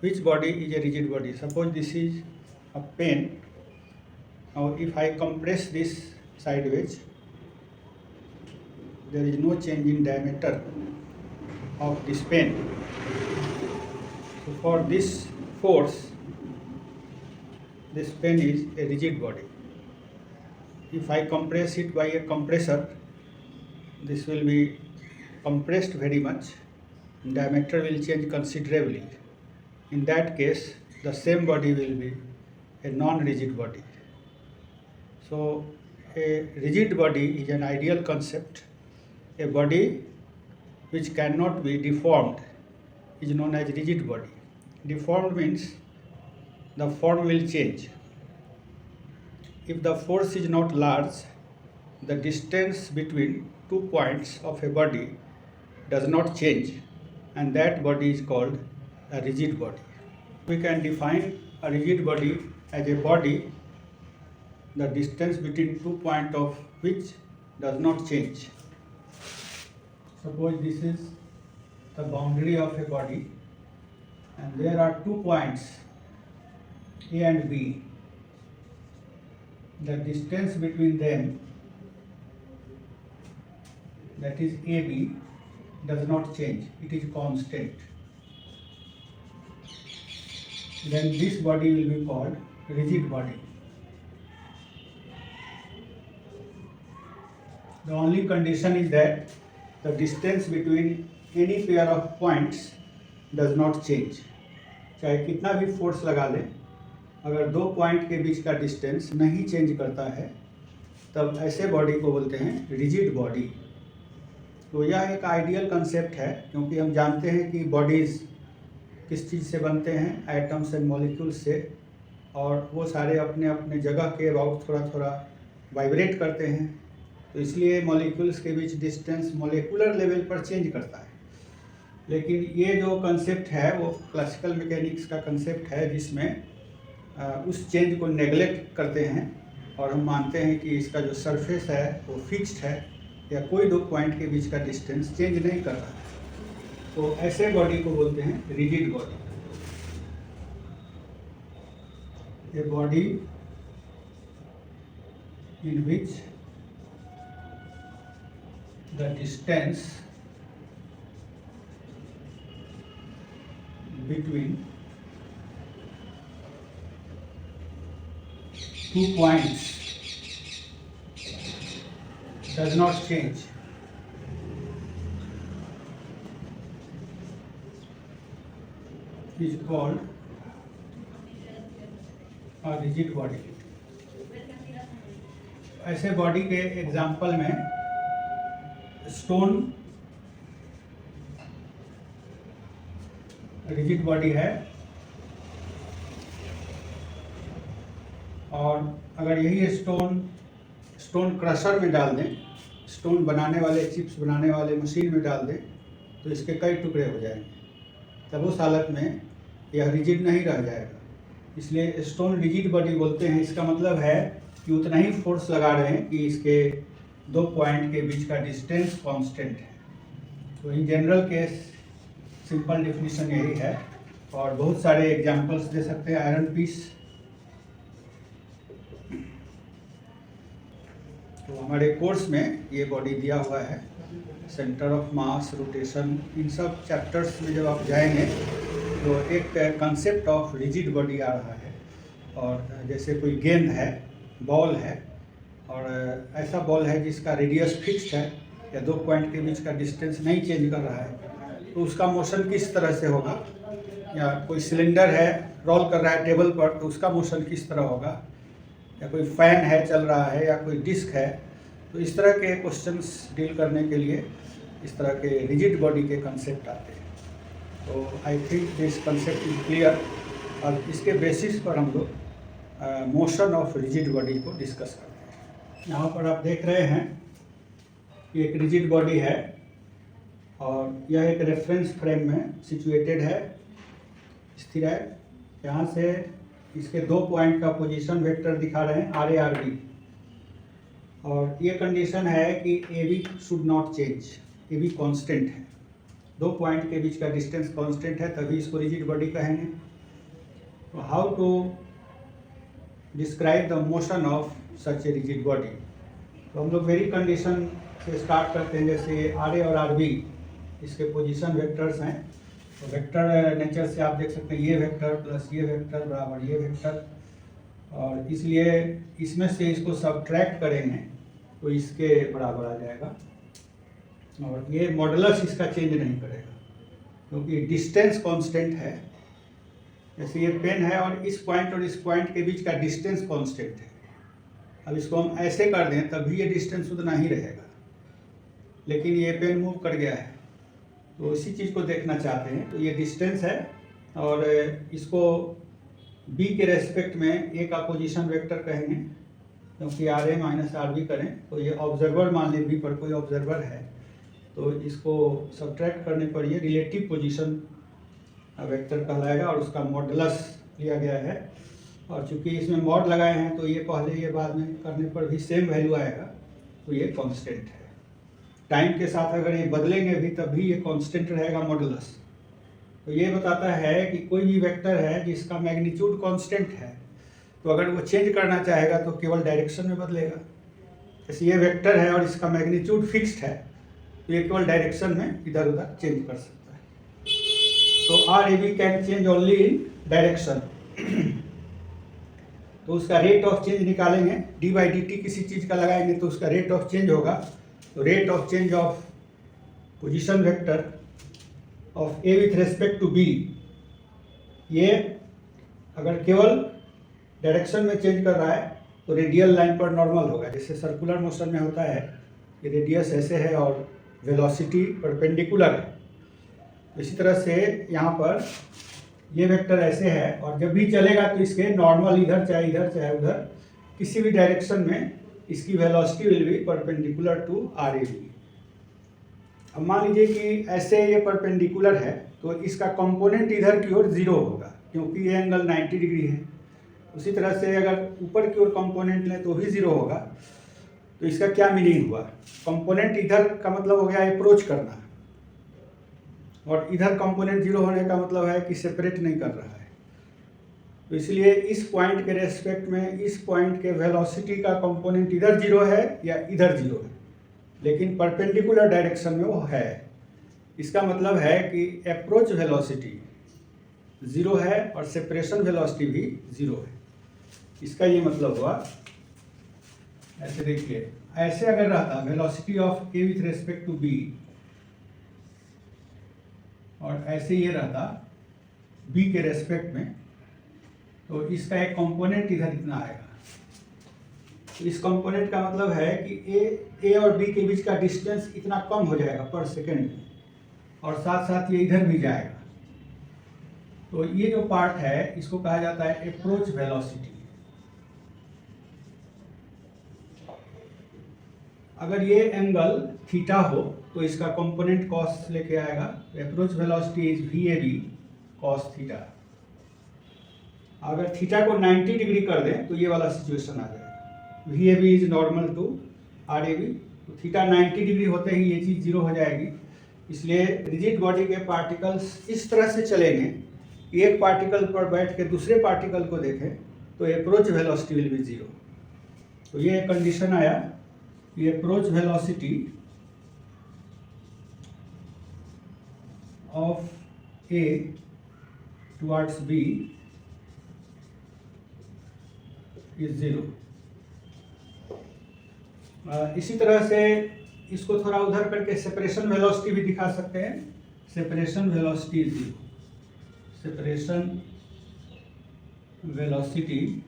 which body is a rigid body? Suppose this is a pen. Now if I compress this sideways, there is no change in diameter of this pen. So for this force, this pen is a rigid body. If I compress it by a compressor, this will be compressed very much, diameter will change considerably. In that case, the same body will be a non-rigid body. So a rigid body is an ideal concept. A body which cannot be deformed is known as rigid body. Deformed means the form will change. If the force is not large, the distance between 2 points of a body does not change, and that body is called a rigid body. We can define a rigid body as a body the distance between 2 points of which does not change. Suppose this is the boundary of a body and there are 2 points A and B. The distance between them, that is AB, does not change, it is constant. Then this body will be called rigid body. The only condition is that the distance between any pair of points does not change. चाहे कितना भी force लगा लें, अगर 2 point के बीच का distance नहीं change करता है, तब ऐसे बॉडी को बोलते हैं रिजिड बॉडी। तो यह एक आइडियल कंसेप्ट है, क्योंकि हम जानते हैं कि बॉडीज़ किस चीज़ से बनते हैं, एटम्स एंड मॉलिक्यूल्स से, और वो सारे अपने अपने जगह के अबाउट थोड़ा थोड़ा वाइब्रेट करते हैं। तो इसलिए मॉलिक्यूल्स के बीच डिस्टेंस मॉलिक्यूलर लेवल पर चेंज करता है। लेकिन ये जो कंसेप्ट है वो क्लासिकल मैकेनिक्स का कंसेप्ट है, जिसमें उस चेंज को नेगलेक्ट करते हैं और हम मानते हैं कि इसका जो सरफेस है वो फिक्स्ड है या कोई 2 पॉइंट के बीच का डिस्टेंस चेंज नहीं कर रहा है। तो ऐसे बॉडी को बोलते हैं rigid body. A body in which the distance between 2 points does not change. Is called a rigid body. ऐसे बॉडी के एग्जाम्पल में स्टोन रिजिड बॉडी है, और अगर यही स्टोन क्रशर में डाल दें, स्टोन बनाने वाले चिप्स बनाने वाले मशीन में डाल दें, तो इसके कई टुकड़े हो जाएंगे। तब उस हालत में यह रिजिड नहीं रह जाएगा। इसलिए स्टोन रिजिड बॉडी बोलते हैं। इसका मतलब है कि उतना ही फोर्स लगा रहे हैं कि इसके 2 पॉइंट के बीच का डिस्टेंस कांस्टेंट है। तो in general case simple definition यही है, और बहुत सारे एग्जांपल्स दे सकते हैं। आयरन पीस, तो हमारे कोर्स में ये बॉडी दिया हुआ है, सेंटर ऑफ मास, रोटेशन, इन सब चैप्टर्स में जब आप जाएंगे तो एक कंसेप्ट ऑफ रिजिड बॉडी आ रहा है। और जैसे कोई गेंद है, बॉल है, और ऐसा बॉल है जिसका रेडियस फिक्स्ड है या 2 पॉइंट के बीच का डिस्टेंस नहीं चेंज कर रहा है, तो उसका मोशन किस तरह से होगा। या कोई सिलेंडर है, रोल कर रहा है टेबल पर, तो उसका मोशन किस तरह होगा। या कोई फैन है चल रहा है, या कोई डिस्क है। तो इस तरह के क्वेश्चंस डील करने के लिए इस तरह के रिजिड बॉडी के कंसेप्ट आते हैं। तो I think this concept is clear, और इसके बेसिस पर हम लोग मोशन ऑफ रिजिड बॉडी को डिस्कस करते हैं। यहाँ पर आप देख रहे हैं कि एक रिजिड बॉडी है, और यह एक रेफरेंस फ्रेम में सिचुएटेड है, स्थिर है। यहाँ से इसके 2 पॉइंट का पोजीशन वेक्टर दिखा रहे हैं, आर ए आर बी, और ये कंडीशन है कि A B should not change, A B constant है। 2 पॉइंट के बीच का डिस्टेंस कॉन्स्टेंट है, तभी इसको रिजिड बॉडी कहेंगे। तो how to describe the motion of such a rigid body. तो हम लोग वेरी कंडीशन से स्टार्ट करते हैं, जैसे आर ए और आर बी इसके पोजीशन वेक्टर्स हैं। तो वेक्टर नेचर से आप देख सकते हैं ये वेक्टर प्लस ये वेक्टर बराबर ये वेक्टर, और इसलिए इसमें से इसको सब्ट्रैक्ट करेंगे तो इसके बराबर आ जाएगा, और ये मॉडुलस इसका चेंज नहीं करेगा क्योंकि डिस्टेंस कांस्टेंट है। जैसे ये पेन है और इस पॉइंट के बीच का डिस्टेंस कांस्टेंट है। अब इसको हम ऐसे कर दें तभी ये डिस्टेंस उतना ही रहेगा, लेकिन ये पेन मूव कर गया है तो इसी चीज़ को देखना चाहते हैं। तो ये डिस्टेंस है और इसको बी के रेस्पेक्ट में ए का पोजीशन वेक्टर कहेंगे, क्योंकि R A minus R B करें तो ये ऑब्जर्वर मान लें, बी पर कोई ऑब्जर्वर है तो इसको सब्ट्रैक्ट करने पर ये रिलेटिव पोजीशन वेक्टर कहलाएगा और उसका मॉडुलस लिया गया है। और चूंकि इसमें मॉड लगाए हैं तो ये पहले ये बाद में करने पर भी सेम वैल्यू आएगा, तो ये कांस्टेंट है। टाइम के साथ अगर ये बदलेंगे भी तब भी ये कांस्टेंट रहेगा मॉडुलस। तो ये बताता है कि कोई भी वेक्टर है जिसका मैग्नीट्यूड कांस्टेंट है, तो अगर वो चेंज करना चाहेगा तो केवल डायरेक्शन में बदलेगा। जैसे ये वेक्टर है और इसका मैग्नीट्यूड फिक्स्ड है तो ये केवल डायरेक्शन में इधर उधर चेंज कर सकता है। तो R A B can change only in direction. तो उसका रेट ऑफ चेंज निकालेंगे, डी बाई डी टी किसी चीज़ का लगाएंगे तो उसका रेट ऑफ चेंज होगा। तो rate of change of position vector of A with respect to B, ये अगर केवल डायरेक्शन में चेंज कर रहा है तो रेडियल लाइन पर नॉर्मल होगा। जैसे सर्कुलर मोशन में होता है कि रेडियस ऐसे है और वेलोसिटी परपेंडिकुलर है, इसी तरह से यहाँ पर ये वेक्टर ऐसे है और जब भी चलेगा तो इसके नॉर्मल इधर चाहे उधर किसी भी डायरेक्शन में इसकी velocity will be perpendicular to R A B. अब मान लीजिए कि ऐसे ये परपेंडिकुलर है तो इसका कंपोनेंट इधर की ओर 0 होगा क्योंकि ये एंगल 90 डिग्री है। उसी तरह से अगर ऊपर की ओर कंपोनेंट लें तो भी 0 होगा। तो इसका क्या मीनिंग हुआ, कंपोनेंट इधर का मतलब हो गया अप्रोच करना, और इधर कंपोनेंट 0 होने का मतलब है कि सेपरेट नहीं कर रहा है। तो इसलिए इस पॉइंट के रेस्पेक्ट में इस पॉइंट के वेलोसिटी का कंपोनेंट इधर 0 है या इधर 0 है, लेकिन परपेंडिकुलर डायरेक्शन में वो है। इसका मतलब है कि अप्रोच वेलोसिटी 0 है और सेपरेशन वेलोसिटी भी 0 है। इसका ये मतलब हुआ। ऐसे देखिए, ऐसे अगर रहता velocity of A with respect to B और ऐसे ये रहता बी के रेस्पेक्ट में, तो इसका एक कंपोनेंट इधर इतना आएगा। तो इस कंपोनेंट का मतलब है कि ए और बी के बीच का डिस्टेंस इतना कम हो जाएगा पर सेकेंड में, और साथ साथ ये इधर भी जाएगा। तो ये जो पार्ट है इसको कहा जाता है अप्रोच वेलोसिटी। अगर ये एंगल थीटा हो तो इसका कंपोनेंट कॉस लेके आएगा। Approach velocity is V A B cos theta. अगर थीटा को 90 डिग्री कर दें तो ये वाला सिचुएशन आ जाएगा। V A B is normal to R A B. तो थीटा 90 डिग्री होते ही ये चीज़ 0 हो जाएगी। इसलिए रिजिड बॉडी के पार्टिकल्स इस तरह से चलेंगे कि एक पार्टिकल पर बैठ के दूसरे पार्टिकल को देखें तो अप्रोच वेलोसिटी विल बी 0। तो ये कंडीशन आया, ये approach velocity of A towards B is 0। इसी तरह से इसको थोड़ा उधर करके सेपरेशन वेलोसिटी भी दिखा सकते हैं। Separation velocity is 0। Separation velocity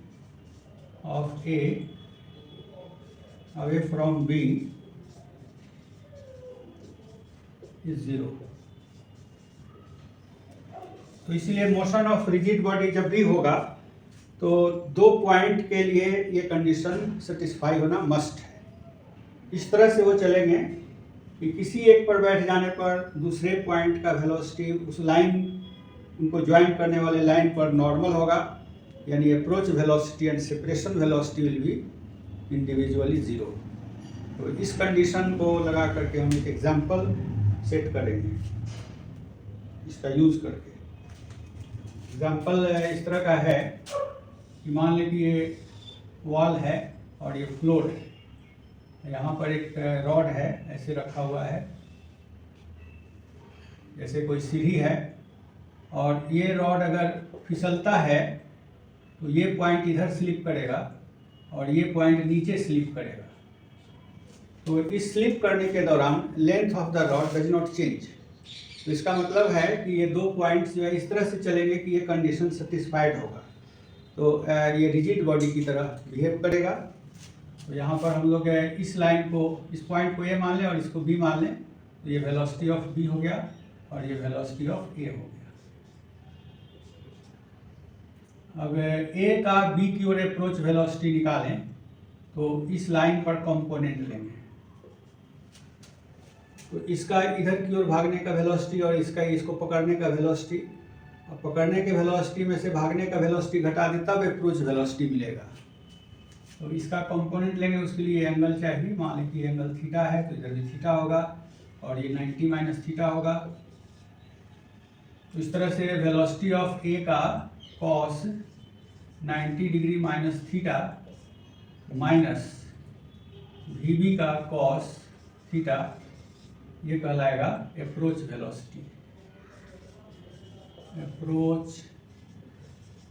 of A away from B is 0। तो इसीलिए मोशन ऑफ रिजिड बॉडी जब भी होगा तो 2 पॉइंट के लिए ये कंडीशन सेटिस्फाई होना मस्ट है। इस तरह से वो चलेंगे कि किसी एक पर बैठ जाने पर दूसरे पॉइंट का वेलोसिटी उस लाइन उनको ज्वाइन करने वाले लाइन पर नॉर्मल होगा, यानी approach velocity and separation velocity will B individually 0। तो इस कंडीशन को लगा करके हम एक एग्जाम्पल सेट करेंगे इसका यूज करके। एग्जाम्पल इस तरह का है कि मान लें कि ये वॉल है और ये फ्लोर है। यहाँ पर एक रॉड है, ऐसे रखा हुआ है, जैसे कोई सीढ़ी है, और ये रॉड अगर फिसलता है तो ये पॉइंट इधर स्लिप करेगा और ये पॉइंट नीचे स्लिप करेगा। तो इस स्लिप करने के दौरान length of the rod does not change. तो इसका मतलब है कि ये दो पॉइंट्स जो है इस तरह से चलेंगे कि ये कंडीशन सेटिस्फाइड होगा, तो ये रिजिड बॉडी की तरह बिहेव करेगा। तो यहाँ पर हम लोग इस लाइन को, इस पॉइंट को ए मान लें और इसको बी मान लें, तो ये वेलोसिटी ऑफ बी हो गया और ये वेलोसिटी ऑफ ए हो गया। अब ए का बी की ओर अप्रोच वेलोसिटी निकालें तो इस लाइन पर कंपोनेंट लेंगे। तो इसका इधर की ओर भागने का वेलोसिटी और इसका इसको पकड़ने का वेलोसिटी, और पकड़ने के वेलोसिटी में से भागने का वेलोसिटी घटा दे तब अप्रोच वेलोसिटी मिलेगा। तो इसका कंपोनेंट लेंगे, उसके लिए एंगल चाहिए। मान लें कि एंगल थीटा है तो इधर भी थीटा होगा और ये 90 माइनस थीटा होगा। तो इस तरह से वेलोसिटी ऑफ ए का cos 90 degree minus theta minus V B का कॉस थीटा, ये कहलाएगा approach velocity. Approach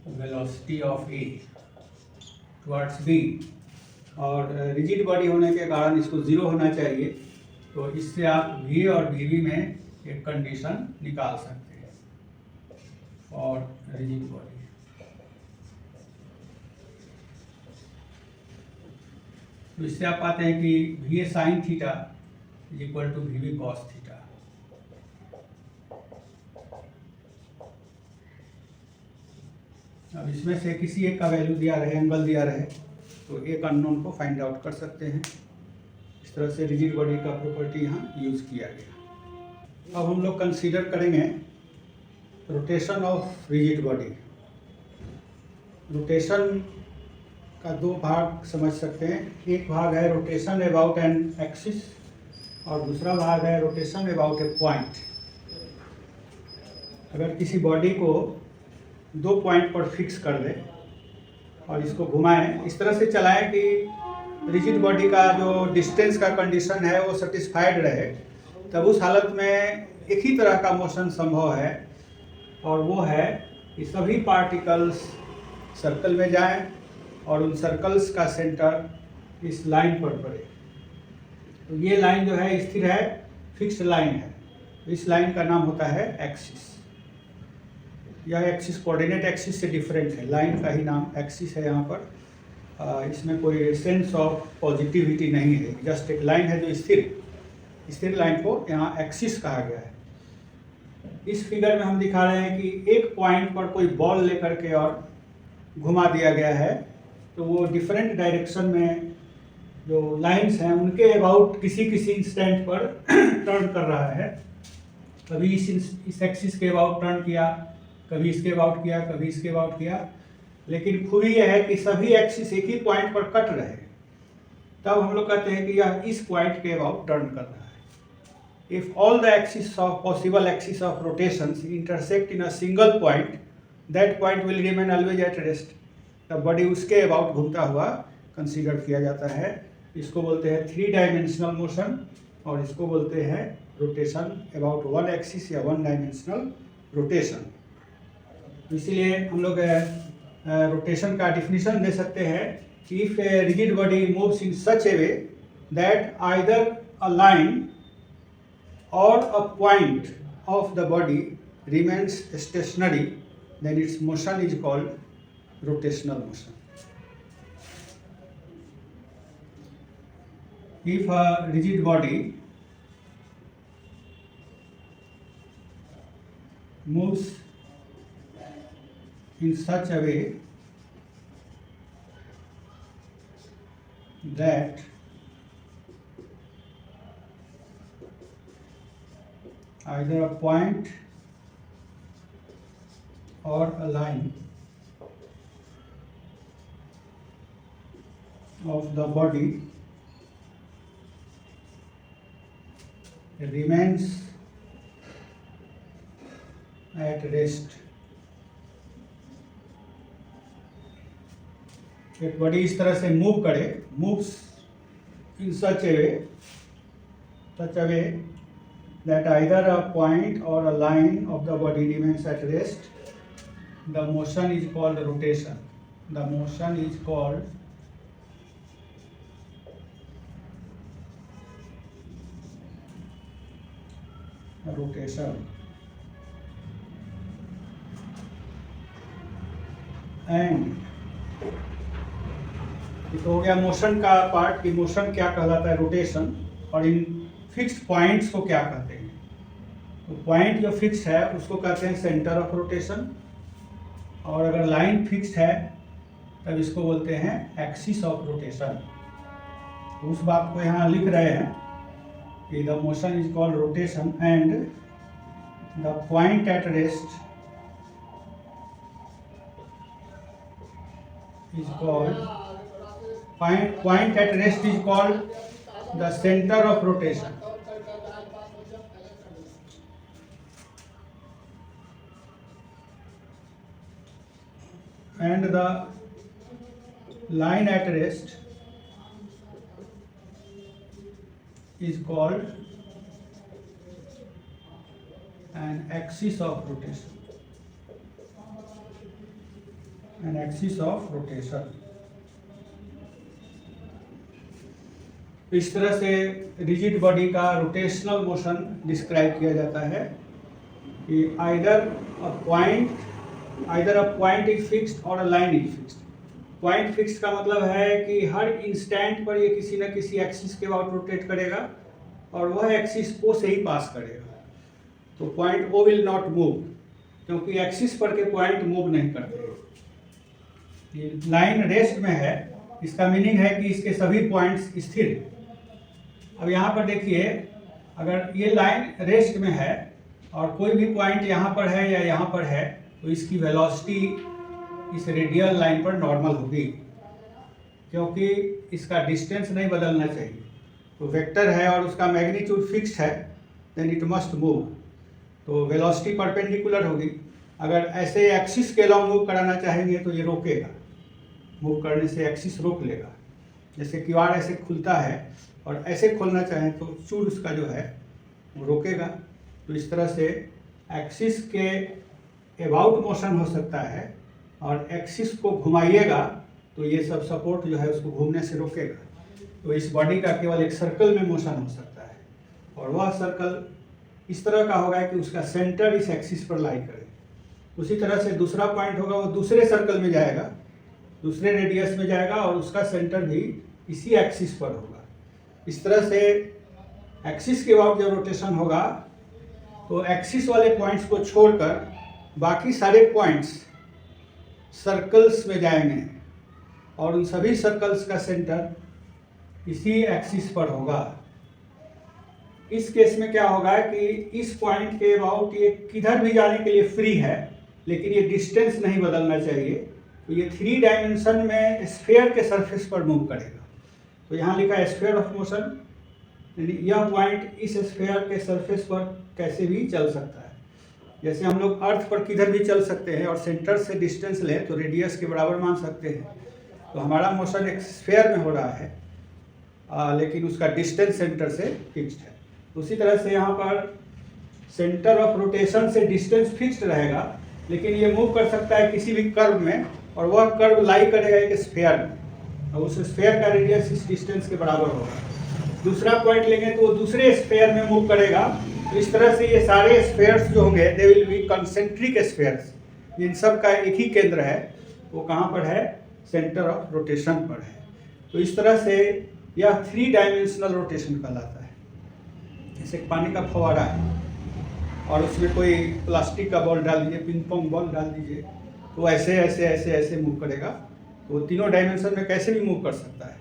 velocity of A towards B. और रिजिड बॉडी होने के कारण इसको जीरो होना चाहिए, तो इससे आप वी और वी बी में एक कंडीशन निकाल सकते हैं और रिजिड बॉडी। तो इससे आप पाते हैं कि V A sine theta is equal to V B cos theta. अब इसमें से किसी एक का वैल्यू दिया रहे, एंगल दिया रहे, तो एक अननोन को फाइंड आउट कर सकते हैं। इस तरह से रिजिड बॉडी का प्रॉपर्टी यहाँ यूज किया गया। अब हम लोग कंसीडर करेंगे rotation of rigid body. Rotation का दो भाग समझ सकते हैं। एक भाग है रोटेशन अबाउट एन एक्सिस और दूसरा भाग है रोटेशन अबाउट ए पॉइंट। अगर किसी बॉडी को दो पॉइंट पर फिक्स कर दे और इसको घुमाएं, इस तरह से चलाएं कि रिजिड बॉडी का जो डिस्टेंस का कंडीशन है वो सेटिस्फाइड रहे, तब उस हालत में एक ही तरह का मोशन संभव है, और वो है कि सभी पार्टिकल्स सर्कल में जाएं और उन सर्कल्स का सेंटर इस लाइन पर पड़े। तो ये लाइन जो है स्थिर है, फिक्स्ड लाइन है। इस लाइन का नाम होता है एक्सिस। यह एक्सिस कोऑर्डिनेट एक्सिस से डिफरेंट है, लाइन का ही नाम एक्सिस है यहाँ पर। इसमें कोई सेंस ऑफ पॉजिटिविटी नहीं है, जस्ट एक लाइन है जो स्थिर लाइन को यहाँ एक्सिस कहा गया है। इस फिगर में हम दिखा रहे हैं कि एक पॉइंट पर कोई बॉल लेकर के और घुमा दिया गया है, तो वो डिफरेंट डायरेक्शन में जो लाइंस हैं उनके अबाउट किसी इंस्टेंट पर टर्न कर रहा है। कभी इस एक्सिस के अबाउट टर्न किया, कभी इसके अबाउट किया, कभी इसके अबाउट किया, लेकिन खूबी यह है कि सभी एक्सिस एक ही पॉइंट पर कट रहे। तब हम लोग कहते हैं कि यह इस पॉइंट के अबाउट टर्न कर रहा है। If all the axis of possible axis of rotations intersect in a single point, that point will remain always at rest. तब बॉडी उसके अबाउट घूमता हुआ कंसीडर किया जाता है। इसको बोलते हैं 3 डायमेंशनल मोशन और इसको बोलते हैं रोटेशन अबाउट वन एक्सिस या 1 डायमेंशनल रोटेशन। इसीलिए हम लोग रोटेशन का डिफिनीशन दे सकते हैं कि if a rigid body moves in such a way that either a line or a point of the body remains stationary, then its motion is called rotational motion. If a rigid body moves in such a way that either a point or a line of the body remains at rest, then its motion is called rotational motion. If a rigid body moves in such a way that either a point or a line of the body remains at rest, then its motion is called rotational motion. If a rigid body moves in such a way that either a point or a line of the body remains at rest, then its motion is called rotational motion. एक body इस तरह से move करे, moves in such a way that either a point or a line of the body remains at rest, the motion is called rotation. The motion is called rotation. And तो हो गया motion का part कि motion क्या कहलाता है, rotation, और in fixed points को क्या कहते हैं। तो पॉइंट जो फिक्स है उसको कहते हैं सेंटर ऑफ रोटेशन, और अगर लाइन फिक्स है तब इसको बोलते हैं एक्सिस ऑफ रोटेशन। तो उस बात को यहाँ लिख रहे हैं कि the motion is called rotation and the point at rest is called point at rest is called the center of rotation. And the line at rest is called an axis of rotation. An axis of rotation. इस तरह से rigid body का rotational motion describe किया जाता है कि either a point is fixed or a line is fixed. Point fixed का मतलब है कि हर इंस्टेंट पर ये किसी न किसी एक्सिस के अबाउट रोटेट करेगा और वह एक्सिस ओ से ही पास करेगा। तो point O will not move, क्योंकि एक्सिस पर के पॉइंट मूव नहीं करते। ये लाइन रेस्ट में है, इसका मीनिंग है कि इसके सभी पॉइंट्स स्थिर हैं। अब यहाँ पर देखिए, अगर ये लाइन रेस्ट में है और कोई भी पॉइंट यहाँ पर है या यहाँ पर है तो इसकी वेलोसिटी इस रेडियल लाइन पर नॉर्मल होगी, क्योंकि इसका डिस्टेंस नहीं बदलना चाहिए। तो वेक्टर है और उसका मैग्नीट्यूड फिक्स्ड है, देन इट मस्ट मूव, तो वेलोसिटी परपेंडिकुलर होगी। अगर ऐसे एक्सिस के अलॉन्ग मूव कराना चाहेंगे तो ये रोकेगा, मूव करने से एक्सिस रोक लेगा। जैसे किवाड़ ऐसे खुलता है और ऐसे खोलना चाहें तो चूड़ उसका जो है वो रोकेगा। तो इस तरह से एक्सिस के अबाउट मोशन हो सकता है और एक्सिस को घुमाइएगा तो ये सब सपोर्ट जो है उसको घूमने से रोकेगा। तो इस बॉडी का केवल एक सर्कल में मोशन हो सकता है, और वह सर्कल इस तरह का होगा कि उसका सेंटर इस एक्सिस पर लाई करे। उसी तरह से दूसरा पॉइंट होगा, वो दूसरे सर्कल में जाएगा, दूसरे रेडियस में जाएगा और उसका सेंटर भी इसी एक्सिस पर होगा। इस तरह से एक्सिस के अबाउट जब रोटेशन होगा तो एक्सिस वाले पॉइंट्स को छोड़कर बाकी सारे पॉइंट्स सर्कल्स में जाएंगे और उन सभी सर्कल्स का सेंटर इसी एक्सिस पर होगा। इस केस में क्या होगा कि इस पॉइंट के अबाउट ये किधर भी जाने के लिए फ्री है, लेकिन ये डिस्टेंस नहीं बदलना चाहिए। तो ये 3 डायमेंशन में स्फीयर के सरफेस पर मूव करेगा। तो यहाँ लिखा है स्फीयर ऑफ मोशन, यानी यह पॉइंट इस स्फीयर के सरफेस पर कैसे भी चल सकता है। जैसे हम लोग अर्थ पर किधर भी चल सकते हैं और सेंटर से डिस्टेंस लें तो रेडियस के बराबर मान सकते हैं। तो हमारा मोशन एक स्फीयर में हो रहा है, लेकिन उसका डिस्टेंस सेंटर से फिक्स्ड है। उसी तरह से यहाँ पर सेंटर ऑफ रोटेशन से डिस्टेंस फिक्स्ड रहेगा, लेकिन ये मूव कर सकता है किसी भी कर्व में, और वह कर्व लाई करेगा एक स्फीयर में, और उस स्फीयर का रेडियस इस डिस्टेंस के बराबर होगा। दूसरा पॉइंट लेंगे तो वो दूसरे स्फीयर में मूव करेगा। तो इस तरह से ये सारे स्फीयर्स जो होंगे they will be concentric spheres. इन सब का एक ही केंद्र है, वो कहाँ पर है, सेंटर ऑफ रोटेशन पर है। तो इस तरह से यह 3 डायमेंशनल रोटेशन कहलाता है। जैसे पानी का फव्वारा है और उसमें कोई प्लास्टिक का बॉल डाल दीजिए, पिंग पोंग बॉल डाल दीजिए, तो ऐसे ऐसे ऐसे ऐसे मूव करेगा। तो वो तीनों डायमेंशन में कैसे भी मूव कर सकता है।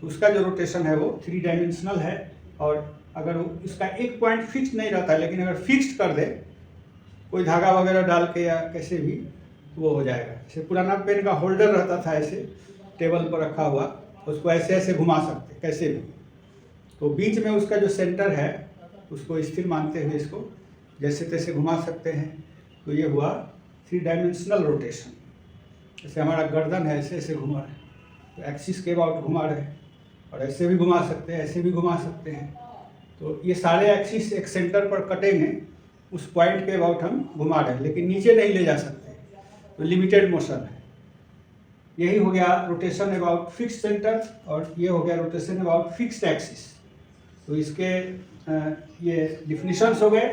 तो उसका जो रोटेशन है वो 3 डायमेंशनल है। और अगर इसका एक पॉइंट फिक्स नहीं रहता, लेकिन अगर फिक्स्ड कर दे कोई धागा वगैरह डाल के या कैसे भी, तो वो हो जाएगा। जैसे पुराना पेन का होल्डर रहता था ऐसे टेबल पर रखा हुआ, उसको ऐसे ऐसे घुमा सकते कैसे भी। तो बीच में उसका जो सेंटर है उसको स्थिर मानते हुए इसको जैसे तैसे घुमा सकते हैं। तो ये हुआ 3 डायमेंशनल रोटेशन। जैसे हमारा गर्दन है ऐसे ऐसे घुमा है, तो एक्सिस के अबाउट घुमा रहे हैं, और ऐसे भी घुमा सकते हैं, ऐसे भी घुमा सकते हैं। तो ये सारे एक्सिस एक सेंटर पर कटेंगे, उस पॉइंट के अबाउट हम घुमा रहे हैं, लेकिन नीचे नहीं ले जा सकते, तो लिमिटेड मोशन है। यही हो गया रोटेशन अबाउट फिक्स सेंटर, और ये हो गया रोटेशन अबाउट फिक्स्ड एक्सिस। तो इसके ये डिफिनीशंस हो गए।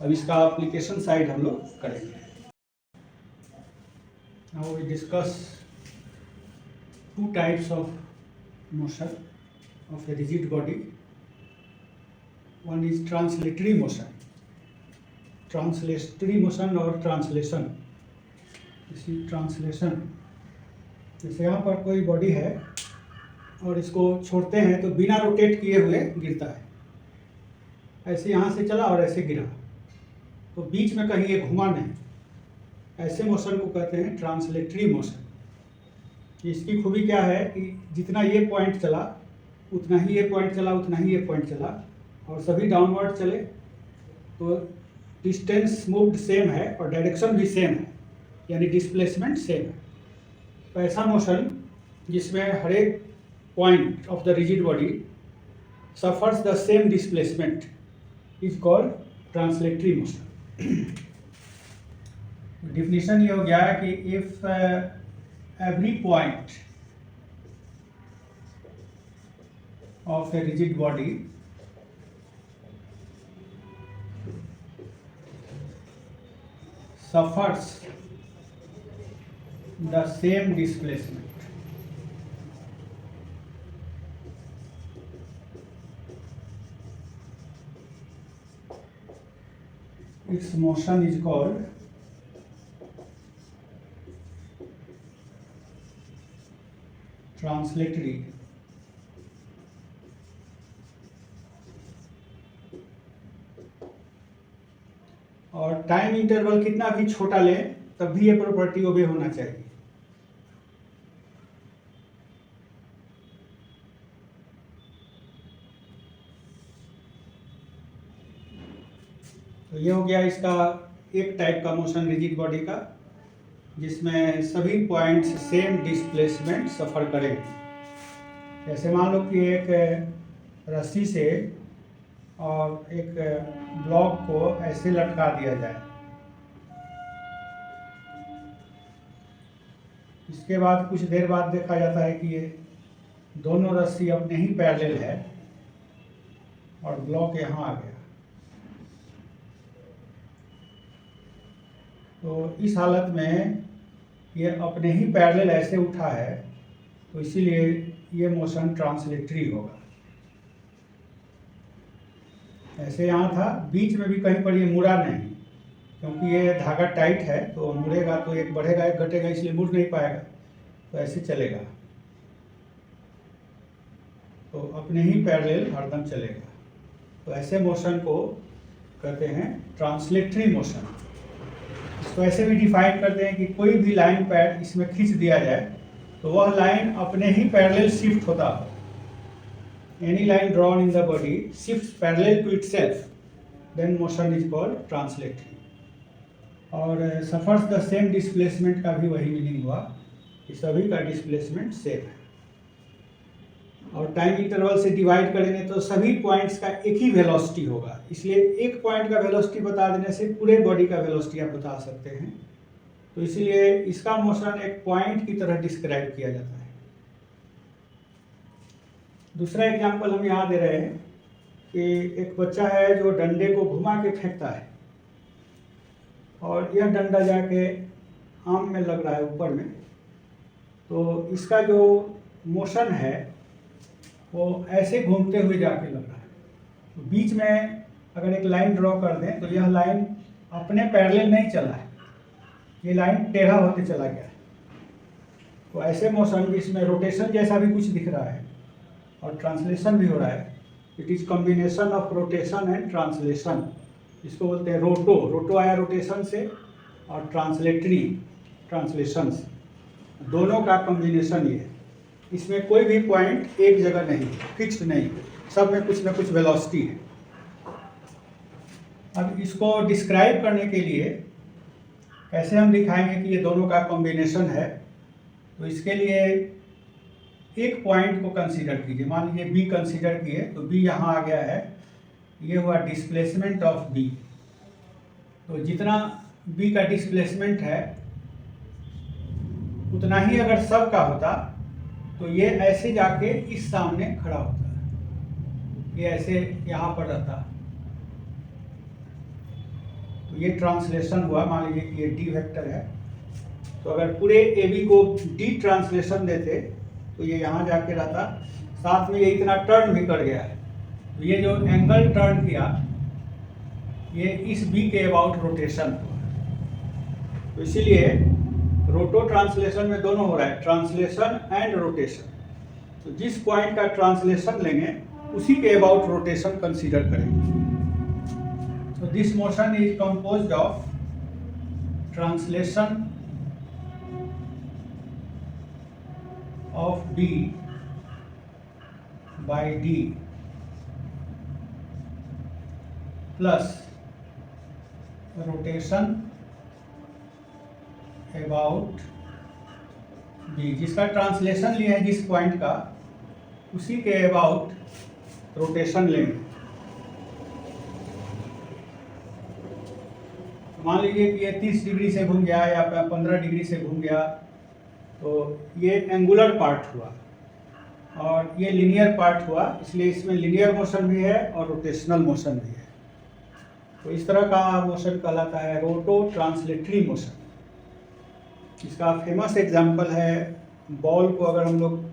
अब इसका एप्लीकेशन साइड हम लोग करेंगे। Now we discuss two types of motion of a rigid body. One is translatory motion, translatory motion और ट्रांसलेशन। इसी ट्रांसलेशन, जैसे यहाँ पर कोई बॉडी है और इसको छोड़ते हैं तो बिना रोटेट किए हुए गिरता है। ऐसे यहाँ से चला और ऐसे गिरा, तो बीच में कहीं ये घुमा नहीं। ऐसे मोशन को कहते हैं ट्रांसलेटरी मोशन। इसकी खूबी क्या है कि जितना ये पॉइंट चला उतना ही ये पॉइंट चला, उतना ही ये पॉइंट चला, और सभी डाउनवर्ड चले, तो डिस्टेंस मूव्ड सेम है और डायरेक्शन भी सेम है, यानी डिस्प्लेसमेंट सेम है। तो ऐसा मोशन जिसमें हर एक point of the rigid body suffers the same displacement is called translatory motion. Definition ये हो गया कि if every point of a rigid body suffers the same displacement, its motion is called translatory। और time interval कितना भी छोटा ले तब भी ये प्रॉपर्टी ओबे होना चाहिए। तो ये हो गया इसका एक टाइप का मोशन रिजिड बॉडी का, जिसमें सभी पॉइंट्स सेम डिस्प्लेसमेंट सफ़र करेंगे। जैसे मान लो कि एक रस्सी से और एक ब्लॉक को ऐसे लटका दिया जाए, इसके बाद कुछ देर बाद देखा जाता है कि ये दोनों रस्सी अपने ही पैरेलल है और ब्लॉक यहाँ आ गया। तो इस हालत में ये अपने ही पैरेलल ऐसे उठा है, तो इसीलिए ये मोशन ट्रांसलेटरी होगा। ऐसे यहाँ था, बीच में भी कहीं पर ये मुड़ा नहीं, क्योंकि ये धागा टाइट है, तो मुड़ेगा तो एक बढ़ेगा एक घटेगा, इसलिए मुड़ नहीं पाएगा, तो ऐसे चलेगा, तो अपने ही पैरेलल हरदम चलेगा। तो ऐसे मोशन को कहते हैं ट्रांसलेटरी मोशन। इसको ऐसे भी डिफाइन करते हैं कि कोई भी लाइन पैड इसमें खींच दिया जाए तो वह लाइन अपने ही पैरेलल शिफ्ट होता हो। Any line drawn in the body shifts parallel to itself, then motion is called translatory। और suffers the same displacement का भी वही मीनिंग हुआ कि सभी का डिस्प्लेसमेंट सेम है। और टाइम इंटरवल से डिवाइड करेंगे तो सभी पॉइंट्स का एक ही वेलोसिटी होगा, इसलिए एक पॉइंट का वेलोसिटी बता देने से पूरे बॉडी का वेलोसिटी आप बता सकते हैं। तो इसलिए इसका मोशन एक पॉइंट की तरह डिस्क्राइब किया जाता है। दूसरा एग्जाम्पल हम यहाँ दे रहे हैं कि एक बच्चा है जो डंडे को घुमा के फेंकता है, और यह डंडा जाके आम में लग रहा है ऊपर में, तो इसका जो मोशन है वो ऐसे घूमते हुए जाके लग रहा है। तो बीच में अगर एक लाइन ड्रॉ कर दें तो यह लाइन अपने पैरेलल नहीं चला है, ये लाइन टेढ़ा होते चला गया है। तो ऐसे मोशन जिसमें रोटेशन जैसा भी कुछ दिख रहा है और ट्रांसलेशन भी हो रहा है, it is combination of rotation and translation. इसको बोलते हैं रोटो। रोटो आया रोटेशन से, और ट्रांसलेटरी ट्रांसलेशन से, दोनों का कॉम्बिनेशन ये है। इसमें कोई भी पॉइंट एक जगह नहीं, फिक्स्ड नहीं, सब में कुछ ना कुछ वेलोसिटी है। अब इसको डिस्क्राइब करने के लिए कैसे हम दिखाएंगे कि ये दोनों का कॉम्बिनेशन है, तो इसके लिए एक पॉइंट को कंसीडर कीजिए, मान लीजिए बी कंसीडर किए, तो बी यहाँ आ गया है, ये हुआ डिस्प्लेसमेंट ऑफ बी। तो जितना बी का डिस्प्लेसमेंट है उतना ही अगर सब का होता तो ये ऐसे जाके इस सामने खड़ा होता, ये ऐसे यहाँ पर रहता। तो ये ट्रांसलेशन हुआ, मान लीजिए कि ये डी वेक्टर है, तो अगर पूरे ए बी को डी ट्रांसलेशन देते तो ये यहाँ जाके रहता, साथ में ये इतना टर्न भी कर गया है। तो ये जो एंगल टर्न किया ये इस बी के अबाउट रोटेशन हुआ। तो इसीलिए रोटो ट्रांसलेशन में दोनों हो रहा है, ट्रांसलेशन एंड रोटेशन। तो जिस पॉइंट का ट्रांसलेशन लेंगे उसी के अबाउट रोटेशन कंसीडर करेंगे। तो this motion is composed of translation of B by D plus rotation about B, जिसका ट्रांसलेशन लिया है जिस पॉइंट का उसी के अबाउट रोटेशन लेंगे। मान लीजिए कि ये 30 डिग्री से घूम गया या 15 डिग्री से घूम गया, तो ये एंगुलर पार्ट हुआ और ये लिनियर पार्ट हुआ, इसलिए इसमें लिनियर मोशन भी है और रोटेशनल मोशन भी है। तो इस तरह का मोशन कहलाता है रोटो ट्रांसलेटरी मोशन। इसका फेमस एग्जांपल है, बॉल को अगर हम लोग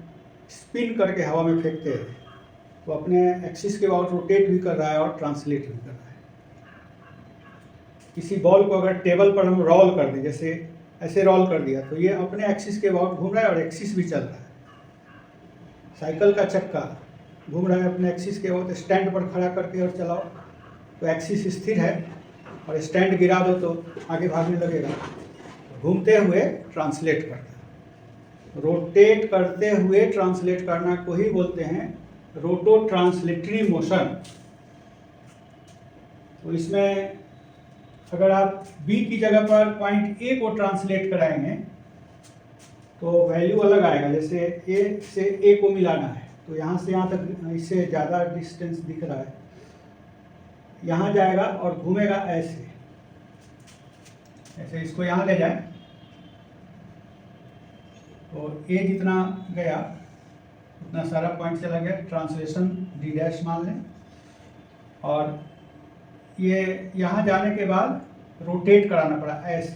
स्पिन करके हवा में फेंकते हैं तो अपने एक्सिस के अबाउट रोटेट भी कर रहा है और ट्रांसलेट भी कर रहा है। किसी बॉल को अगर टेबल पर हम रोल कर दें, जैसे ऐसे रोल कर दिया, तो ये अपने एक्सिस के अबाउट घूम रहा है और एक्सिस भी चल रहा है। साइकिल का चक्का घूम रहा है अपने एक्सिस के अबाउट, स्टैंड पर खड़ा करके और चलाओ तो एक्सिस स्थिर है, और स्टैंड गिरा दो तो आगे भागने लगेगा। घूमते हुए ट्रांसलेट करना, रोटेट करते हुए ट्रांसलेट करना को ही बोलते हैं रोटो ट्रांसलेटरी मोशन। तो इसमें अगर आप B की जगह पर पॉइंट A को ट्रांसलेट कराएंगे तो वैल्यू अलग आएगा। जैसे A से A को मिलाना है तो यहाँ से यहाँ तक इससे ज़्यादा डिस्टेंस दिख रहा है, यहाँ जाएगा और घूमेगा ऐसे, ऐसे इसको यहाँ ले जाए तो A जितना गया उतना सारा पॉइंट चला गया, ट्रांसलेशन D' मान लें। और ये यहाँ जाने के बाद रोटेट कराना पड़ा ऐसे,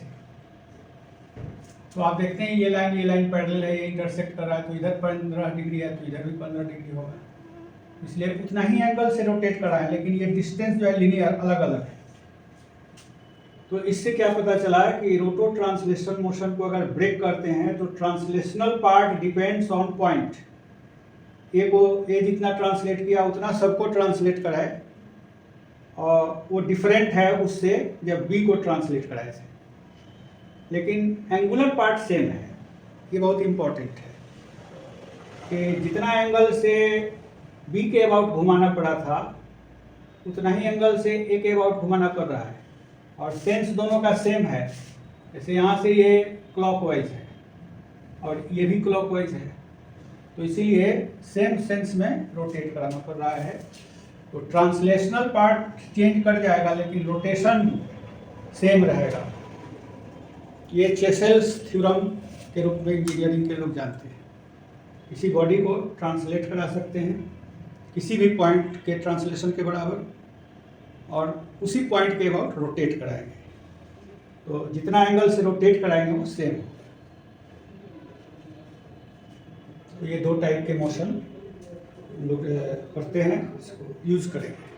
तो आप देखते हैं ये लाइन पैरेलल है, ये इंटरसेक्ट कर रहा है, तो इधर 15 डिग्री है तो इधर भी 15 डिग्री होगा, इसलिए उतना ही एंगल से रोटेट करा है, लेकिन ये डिस्टेंस जो है लीनियर अलग अलग है। तो इससे क्या पता चला है कि रोटो ट्रांसलेशन मोशन को अगर ब्रेक करते हैं तो translational part depends on point. A को ए जितना ट्रांसलेट किया उतना सबको ट्रांसलेट कराए, और वो डिफरेंट है उससे जब बी को ट्रांसलेट कराए थे, लेकिन एंगुलर पार्ट सेम है। ये बहुत इम्पोर्टेंट है कि जितना एंगल से बी के अबाउट घुमाना पड़ा था उतना ही एंगल से ए के अबाउट घुमाना पड़ रहा है, और सेंस दोनों का सेम है। जैसे यहाँ से ये क्लॉकवाइज है और ये भी क्लॉकवाइज है, तो इसीलिए सेम सेंस में रोटेट कराना पड़ रहा है। तो ट्रांसलेशनल पार्ट चेंज कर जाएगा लेकिन रोटेशन सेम रहेगा। ये चेसेल्स थ्योरम के रूप में इंजीनियरिंग के लोग जानते हैं। किसी बॉडी को ट्रांसलेट करा सकते हैं किसी भी पॉइंट के ट्रांसलेशन के बराबर, और उसी पॉइंट के अबाउट रोटेट कराएंगे, तो जितना एंगल से रोटेट कराएंगे वो सेम होगा। तो ये दो टाइप के मोशन लोग करते हैं, इसको यूज़ करेंगे।